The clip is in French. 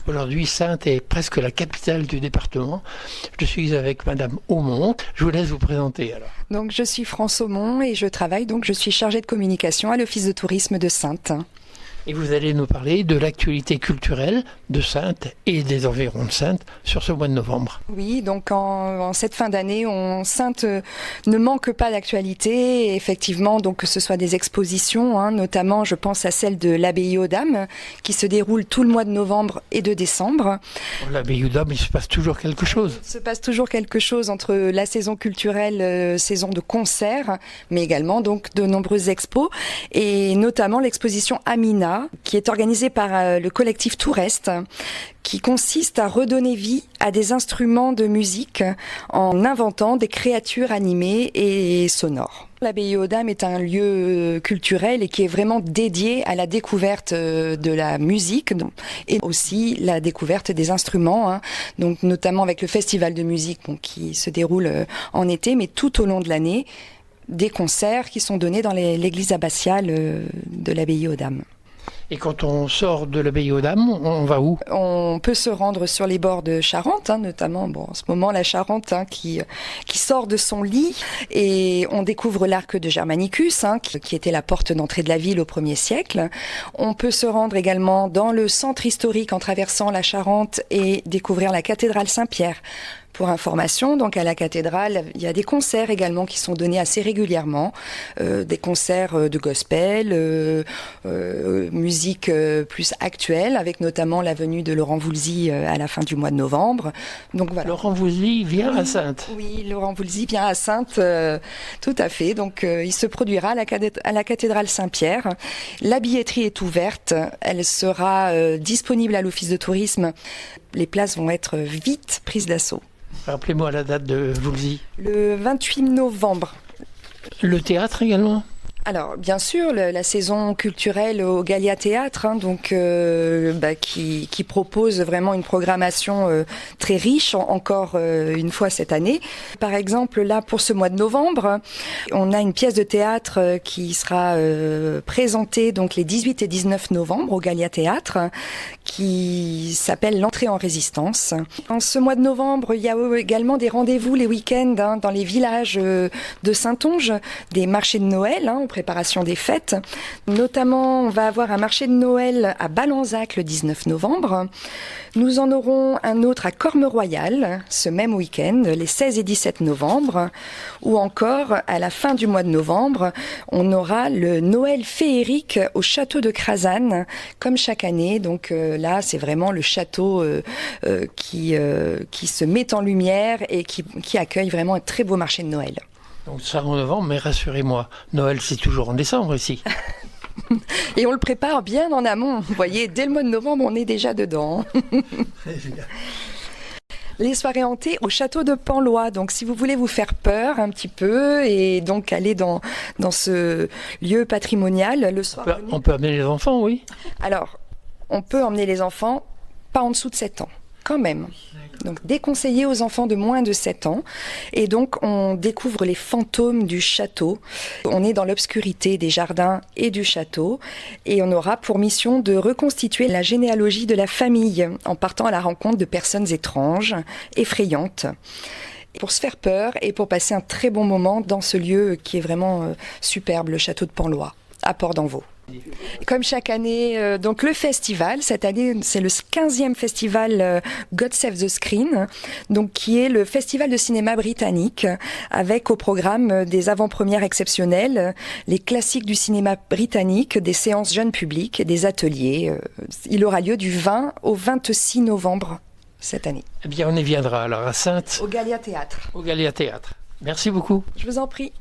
Aujourd'hui, Saintes est presque la capitale du département. Je suis avec Madame Aumont. Je vous laisse vous présenter alors. Donc je suis France Aumont et je suis chargée de communication à l'Office de tourisme de Saintes. Et vous allez nous parler de l'actualité culturelle de Saintes et des environs de Saintes sur ce mois de novembre. Oui, donc en cette fin d'année, Saintes ne manque pas d'actualité. Et effectivement, donc que ce soit des expositions, notamment je pense à celle de l'Abbaye aux Dames, qui se déroule tout le mois de novembre et de décembre. L'Abbaye aux Dames, il se passe toujours quelque chose. Il se passe toujours quelque chose entre la saison culturelle, saison de concerts, mais également donc de nombreuses expos, et notamment l'exposition Amina, qui est organisée par le collectif Tourest, qui consiste à redonner vie à des instruments de musique en inventant des créatures animées et sonores. L'Abbaye aux Dames est un lieu culturel et qui est vraiment dédié à la découverte de la musique et aussi la découverte des instruments, donc notamment avec le festival de musique qui se déroule en été, mais tout au long de l'année, des concerts qui sont donnés dans l'église abbatiale de l'Abbaye aux Dames. Et quand on sort de l'Abbaye aux Dames, on va où? On peut se rendre sur les bords de Charente, notamment en ce moment la Charente qui sort de son lit, et on découvre l'arc de Germanicus, qui était la porte d'entrée de la ville au 1er siècle. On peut se rendre également dans le centre historique en traversant la Charente et découvrir la cathédrale Saint-Pierre. Pour information, donc à la cathédrale, il y a des concerts également qui sont donnés assez régulièrement, des concerts de gospel, musique plus actuelle, avec notamment la venue de Laurent Voulzy à la fin du mois de novembre. Donc voilà. Laurent Voulzy vient à Saintes. Oui, Laurent Voulzy vient à Saintes, tout à fait. Donc il se produira à la cathédrale Saint-Pierre. La billetterie est ouverte, elle sera disponible à l'Office de tourisme. Les places vont être vite prises d'assaut. Rappelez-moi la date de Voulzy. Le 28 novembre. Le théâtre également? Alors, bien sûr, la saison culturelle au Gallia Théâtre, qui propose vraiment une programmation très riche, encore une fois cette année. Par exemple, là, pour ce mois de novembre, on a une pièce de théâtre qui sera présentée donc les 18 et 19 novembre au Gallia Théâtre, qui s'appelle L'entrée en résistance. En ce mois de novembre, il y a également des rendez-vous les week-ends dans les villages de Saintonge, des marchés de Noël, en préparation des fêtes. Notamment, on va avoir un marché de Noël à Balanzac le 19 novembre. Nous en aurons un autre à Cormeroyal ce même week-end, les 16 et 17 novembre. Ou encore, à la fin du mois de novembre, on aura le Noël féerique au château de Crazanne, comme chaque année. Donc là, c'est vraiment le château qui se met en lumière et qui accueille vraiment un très beau marché de Noël. Donc ça en novembre, mais rassurez-moi, Noël c'est toujours en décembre ici. Et on le prépare bien en amont. Vous voyez, dès le mois de novembre, on est déjà dedans. Les soirées hantées au château de Penlois. Donc si vous voulez vous faire peur un petit peu et donc aller dans ce lieu patrimonial le soir. On peut amener les enfants, oui. Alors, on peut emmener les enfants, pas en dessous de 7 ans. Quand même. Donc déconseillé aux enfants de moins de 7 ans. Et donc on découvre les fantômes du château. On est dans l'obscurité des jardins et du château. Et on aura pour mission de reconstituer la généalogie de la famille en partant à la rencontre de personnes étranges, effrayantes. Pour se faire peur et pour passer un très bon moment dans ce lieu qui est vraiment superbe, le château de Penlois, à Port-d'Envaux. Comme chaque année, donc le festival, cette année c'est le 15e festival God Save the Screen, donc qui est le festival de cinéma britannique avec au programme des avant-premières exceptionnelles, les classiques du cinéma britannique, des séances jeunes publics et des ateliers. Il aura lieu du 20 au 26 novembre cette année. Eh bien on y viendra alors à Saintes. Au Gallia Théâtre. Au Gallia Théâtre. Merci beaucoup. Je vous en prie.